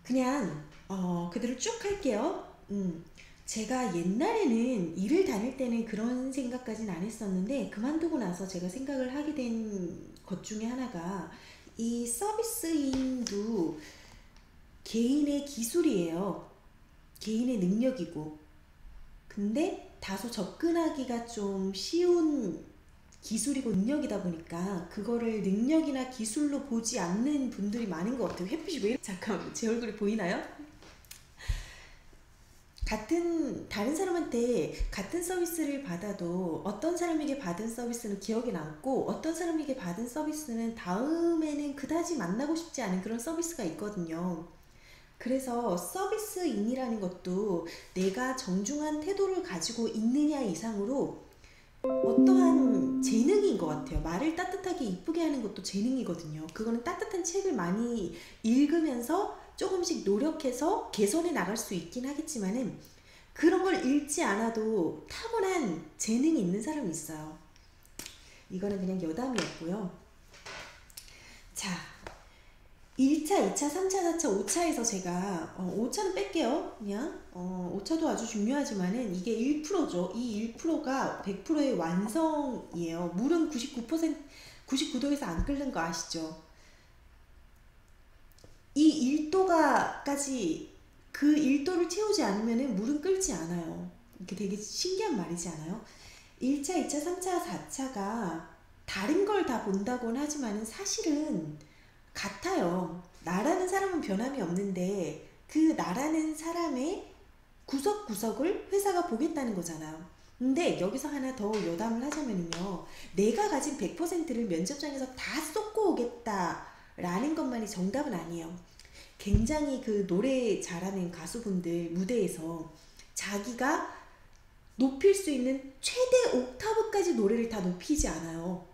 그냥 그대로 쭉 할게요. 제가 옛날에는 일을 다닐 때는 그런 생각까지는 안 했었는데 그만두고 나서 제가 생각을 하게 된 것 중에 하나가 이 서비스인도 개인의 기술이에요. 개인의 능력이고, 근데 다소 접근하기가 좀 쉬운 기술이고 능력이다 보니까 그거를 능력이나 기술로 보지 않는 분들이 많은 것 같아요. 햇빛이 왜 잠깐 제 얼굴이 보이나요? 다른 사람한테 같은 서비스를 받아도 어떤 사람에게 받은 서비스는 기억에 남고 어떤 사람에게 받은 서비스는 다음에는 그다지 만나고 싶지 않은 그런 서비스가 있거든요. 그래서 서비스인이라는 것도 내가 정중한 태도를 가지고 있느냐 이상으로 어떠한 재능인 것 같아요. 말을 따뜻하게 이쁘게 하는 것도 재능이거든요. 그거는 따뜻한 책을 많이 읽으면서 조금씩 노력해서 개선해 나갈 수 있긴 하겠지만은 그런 걸 읽지 않아도 타고난 재능이 있는 사람이 있어요. 이거는 그냥 여담이었고요. 자, 1차, 2차, 3차, 4차, 5차에서 제가 5차는 뺄게요. 그냥 5차도 아주 중요하지만은 이게 1%죠. 이 1%가 100%의 완성이에요. 물은 99%, 99도에서 안 끓는 거 아시죠? 이 1도가까지 그 1도를 채우지 않으면은 물은 끓지 않아요. 이게 되게 신기한 말이지 않아요? 1차, 2차, 3차, 4차가 다른 걸 다 본다고는 하지만은 사실은 같아요. 나라는 사람은 변함이 없는데 그 나라는 사람의 구석구석을 회사가 보겠다는 거잖아요. 근데 여기서 하나 더 여담을 하자면요. 내가 가진 100%를 면접장에서 다 쏟고 오겠다라는 것만이 정답은 아니에요. 굉장히 그 노래 잘하는 가수분들 무대에서 자기가 높일 수 있는 최대 옥타브까지 노래를 다 높이지 않아요.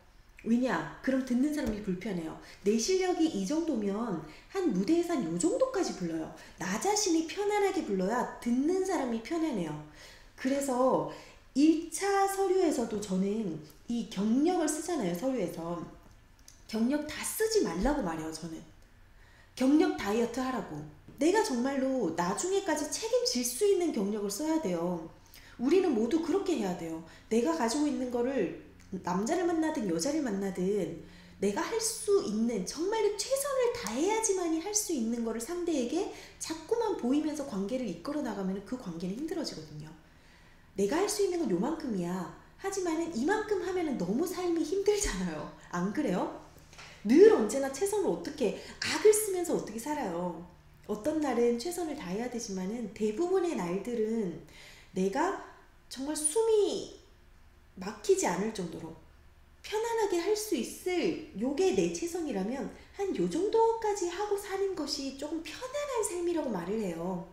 왜냐? 그럼 듣는 사람이 불편해요. 내 실력이 이 정도면 한 무대에서 한 요 정도까지 불러요. 나 자신이 편안하게 불러야 듣는 사람이 편안해요. 그래서 1차 서류에서도 저는 이 경력을 쓰잖아요, 서류에서. 경력 다 쓰지 말라고 말해요, 저는. 경력 다이어트 하라고. 내가 정말로 나중에까지 책임질 수 있는 경력을 써야 돼요. 우리는 모두 그렇게 해야 돼요. 내가 가지고 있는 거를 남자를 만나든 여자를 만나든 내가 할 수 있는 정말로 최선을 다해야지만이 할 수 있는 거를 상대에게 자꾸만 보이면서 관계를 이끌어 나가면 그 관계는 힘들어지거든요. 내가 할 수 있는 건 요만큼이야. 하지만은 이만큼 하면은 너무 삶이 힘들잖아요. 안 그래요? 늘 언제나 최선을 어떻게 악을 쓰면서 어떻게 살아요. 어떤 날은 최선을 다해야 되지만은 대부분의 날들은 내가 정말 숨이 막히지 않을 정도로 편안하게 할 수 있을 요게 내 최선이라면 한 요 정도까지 하고 사는 것이 조금 편안한 삶이라고 말을 해요.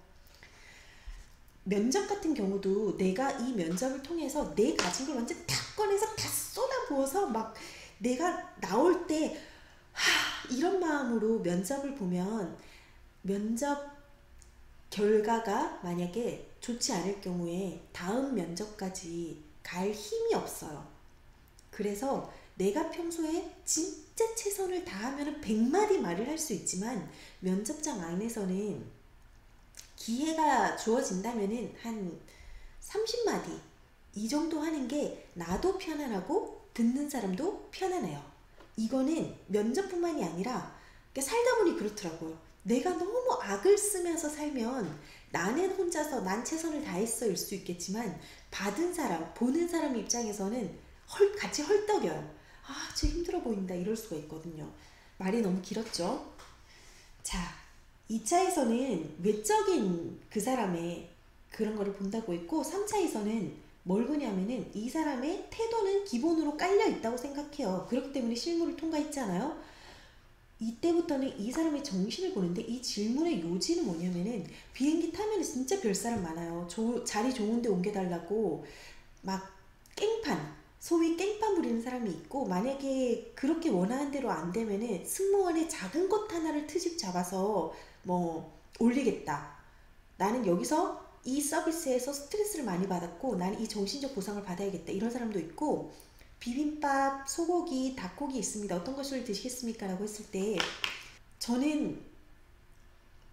면접 같은 경우도 내가 이 면접을 통해서 내 가진 걸 완전 다 꺼내서 다 쏟아부어서 막 내가 나올 때 이런 마음으로 면접을 보면 면접 결과가 만약에 좋지 않을 경우에 다음 면접까지 갈 힘이 없어요. 그래서 내가 평소에 진짜 최선을 다하면 100마디 말을 할 수 있지만 면접장 안에서는 기회가 주어진다면 한 30마디 이 정도 하는 게 나도 편안하고 듣는 사람도 편안해요. 이거는 면접뿐만이 아니라 살다 보니 그렇더라고요. 내가 너무 악을 쓰면서 살면 나는 혼자서 난 최선을 다했어 일 수 있겠지만 받은 사람, 보는 사람 입장에서는 같이 헐떡여요. 아, 쟤 힘들어 보인다 이럴 수가 있거든요. 말이 너무 길었죠? 자, 2차에서는 외적인 그 사람의 그런 거를 본다고 했고 3차에서는 뭘 보냐면은 이 사람의 태도는 기본으로 깔려 있다고 생각해요. 그렇기 때문에 실무를 통과했잖아요. 이때부터는 이 사람의 정신을 보는데 이 질문의 요지는 뭐냐면은 비행기 타면 진짜 별 사람 많아요. 자리 좋은 데 옮겨달라고 막 깽판 소위 깽판 부리는 사람이 있고 만약에 그렇게 원하는 대로 안 되면은 승무원의 작은 것 하나를 트집 잡아서 뭐 올리겠다. 나는 여기서 이 서비스에서 스트레스를 많이 받았고 나는 이 정신적 보상을 받아야겠다. 이런 사람도 있고 비빔밥, 소고기, 닭고기 있습니다. 어떤 것을 드시겠습니까? 라고 했을 때 저는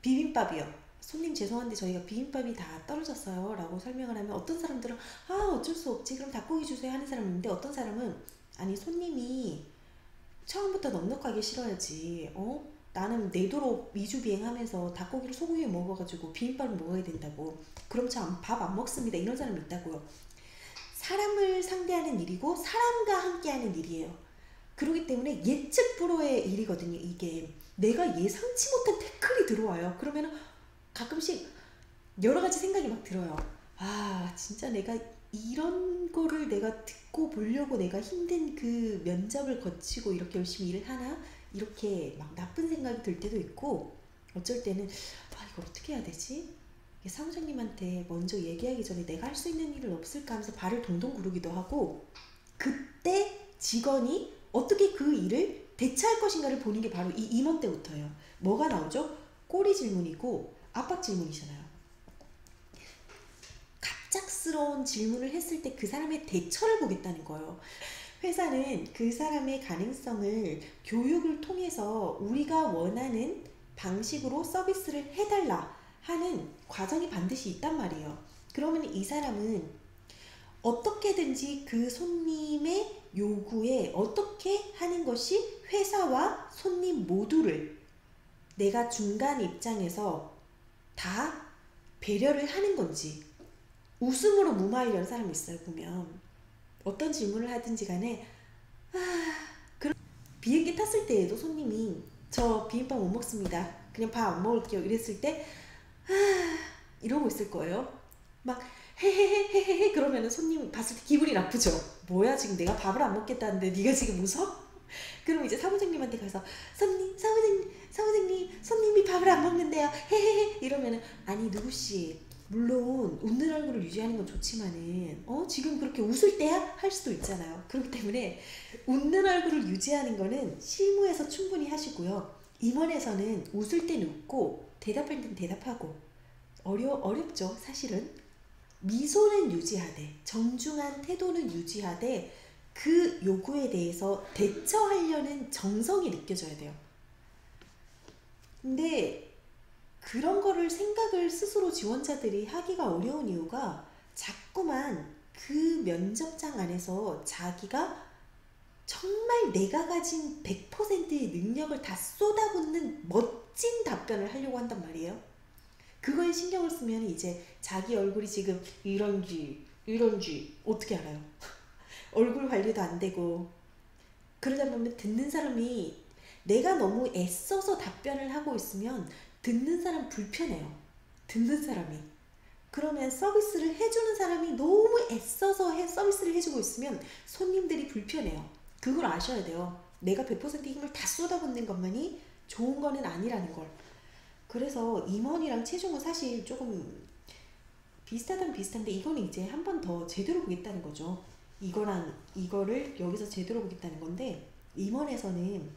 비빔밥이요. 손님 죄송한데 저희가 비빔밥이 다 떨어졌어요 라고 설명을 하면 어떤 사람들은 아 어쩔 수 없지 그럼 닭고기 주세요 하는 사람이 있는데 어떤 사람은 아니 손님이 처음부터 넉넉하게 싫어야지 나는 내도록 미주 비행하면서 닭고기를 소고기에 먹어가지고 비빔밥을 먹어야 된다고 그럼 저 밥 안 먹습니다 이런 사람이 있다고요. 사람을 상대하는 일이고 사람과 함께하는 일이에요. 그렇기 때문에 예측 불허의 일이거든요. 이게 내가 예상치 못한 태클이 들어와요. 그러면은 가끔씩 여러 가지 생각이 막 들어요. 아 진짜 내가 이런 거를 내가 듣고 보려고 내가 힘든 그 면접을 거치고 이렇게 열심히 일을 하나? 이렇게 막 나쁜 생각이 들 때도 있고 어쩔 때는 아 이걸 어떻게 해야 되지? 사무장님한테 먼저 얘기하기 전에 내가 할 수 있는 일은 없을까 하면서 발을 동동 구르기도 하고 그때 직원이 어떻게 그 일을 대처할 것인가를 보는 게 바로 이 임원 때부터예요. 뭐가 나오죠? 꼬리 질문이고 압박 질문이잖아요. 갑작스러운 질문을 했을 때 그 사람의 대처를 보겠다는 거예요. 회사는 그 사람의 가능성을 교육을 통해서 우리가 원하는 방식으로 서비스를 해달라 하는 과정이 반드시 있단 말이에요. 그러면 이 사람은 어떻게든지 그 손님의 요구에 어떻게 하는 것이 회사와 손님 모두를 내가 중간 입장에서 다 배려를 하는 건지 웃음으로 무마하려는 사람이 있어요. 보면 어떤 질문을 하든지 간에 비행기 탔을 때에도 손님이 저 비빔밥 못 먹습니다. 그냥 밥 안 먹을게요. 이랬을 때 이러고 있을 거예요. 막 헤헤헤헤헤 그러면은 손님 봤을 때 기분이 나쁘죠. 뭐야 지금 내가 밥을 안 먹겠다는데 네가 지금 웃어? 그럼 이제 사무장님한테 가서 사무장님 손님이 밥을 안 먹는데요. 헤헤헤 이러면은 아니 누구씨 물론 웃는 얼굴을 유지하는 건 좋지만은 지금 그렇게 웃을 때야? 할 수도 있잖아요. 그렇기 때문에 웃는 얼굴을 유지하는 거는 실무에서 충분히 하시고요. 임원에서는 웃을 땐 웃고 대답할 땐 대답하고 어렵죠 사실은. 미소는 유지하되 정중한 태도는 유지하되 그 요구에 대해서 대처하려는 정성이 느껴져야 돼요. 근데 그런 거를 생각을 스스로 지원자들이 하기가 어려운 이유가 자꾸만 그 면접장 안에서 자기가 정말 내가 가진 100%의 능력을 다 쏟아붓는 멋진 답변을 하려고 한단 말이에요. 그거에 신경을 쓰면 이제 자기 얼굴이 지금 이런지 어떻게 알아요? 얼굴 관리도 안 되고 그러다 보면 듣는 사람이 내가 너무 애써서 답변을 하고 있으면 듣는 사람 불편해요. 듣는 사람이. 그러면 서비스를 해주는 사람이 너무 애써서 서비스를 해주고 있으면 손님들이 불편해요. 그걸 아셔야 돼요. 내가 100% 힘을 다 쏟아붓는 것만이 좋은 거는 아니라는 걸. 그래서 임원이랑 체중은 사실 조금 비슷하단 비슷한데 이거는 이제 한 번 더 제대로 보겠다는 거죠. 이거랑 이거를 여기서 제대로 보겠다는 건데 임원에서는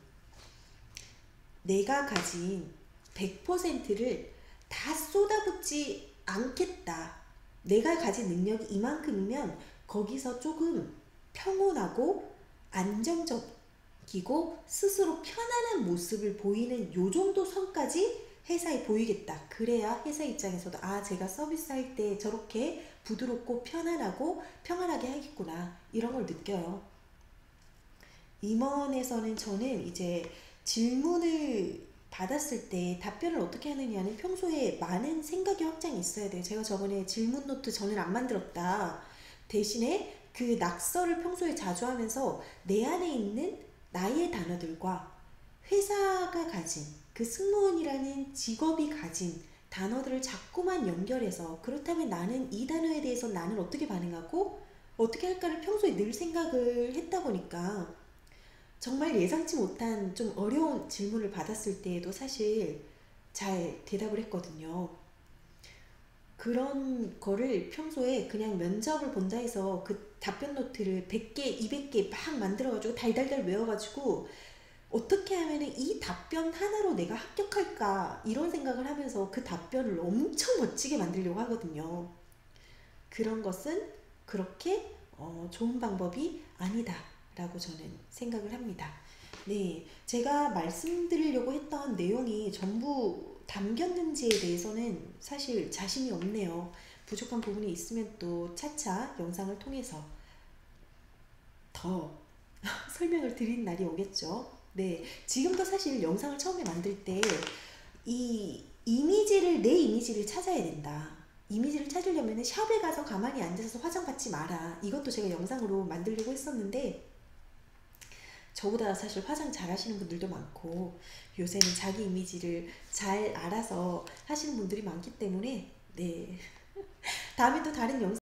내가 가진 100%를 다 쏟아붓지 않겠다. 내가 가진 능력이 이만큼이면 거기서 조금 평온하고 안정적이고 스스로 편안한 모습을 보이는 요 정도 선까지 회사에 보이겠다. 그래야 회사 입장에서도 아 제가 서비스할 때 저렇게 부드럽고 편안하고 평안하게 하겠구나 이런 걸 느껴요. 임원에서는 저는 이제 질문을 받았을 때 답변을 어떻게 하느냐는 평소에 많은 생각의 확장이 있어야 돼요. 제가 저번에 질문 노트 저는 안 만들었다. 대신에 그 낙서를 평소에 자주 하면서 내 안에 있는 나의 단어들과 회사가 가진 그 승무원이라는 직업이 가진 단어들을 자꾸만 연결해서 그렇다면 나는 이 단어에 대해서 나는 어떻게 반응하고 어떻게 할까를 평소에 늘 생각을 했다 보니까 정말 예상치 못한 좀 어려운 질문을 받았을 때에도 사실 잘 대답을 했거든요. 그런 거를 평소에 그냥 면접을 본다 해서 그 답변 노트를 100개, 200개 막 만들어가지고 달달달 외워가지고 어떻게 하면 이 답변 하나로 내가 합격할까 이런 생각을 하면서 그 답변을 엄청 멋지게 만들려고 하거든요. 그런 것은 그렇게 좋은 방법이 아니다 라고 저는 생각을 합니다. 네, 제가 말씀드리려고 했던 내용이 전부 담겼는지에 대해서는 사실 자신이 없네요. 부족한 부분이 있으면 또 차차 영상을 통해서 더 설명을 드리는 날이 오겠죠. 네, 지금도 사실 영상을 처음에 만들 때 이 이미지를, 내 이미지를 찾아야 된다. 이미지를 찾으려면 샵에 가서 가만히 앉아서 화장 받지 마라. 이것도 제가 영상으로 만들려고 했었는데 저보다 사실 화장 잘 하시는 분들도 많고 요새는 자기 이미지를 잘 알아서 하시는 분들이 많기 때문에 네. 다음에 또 다른 영상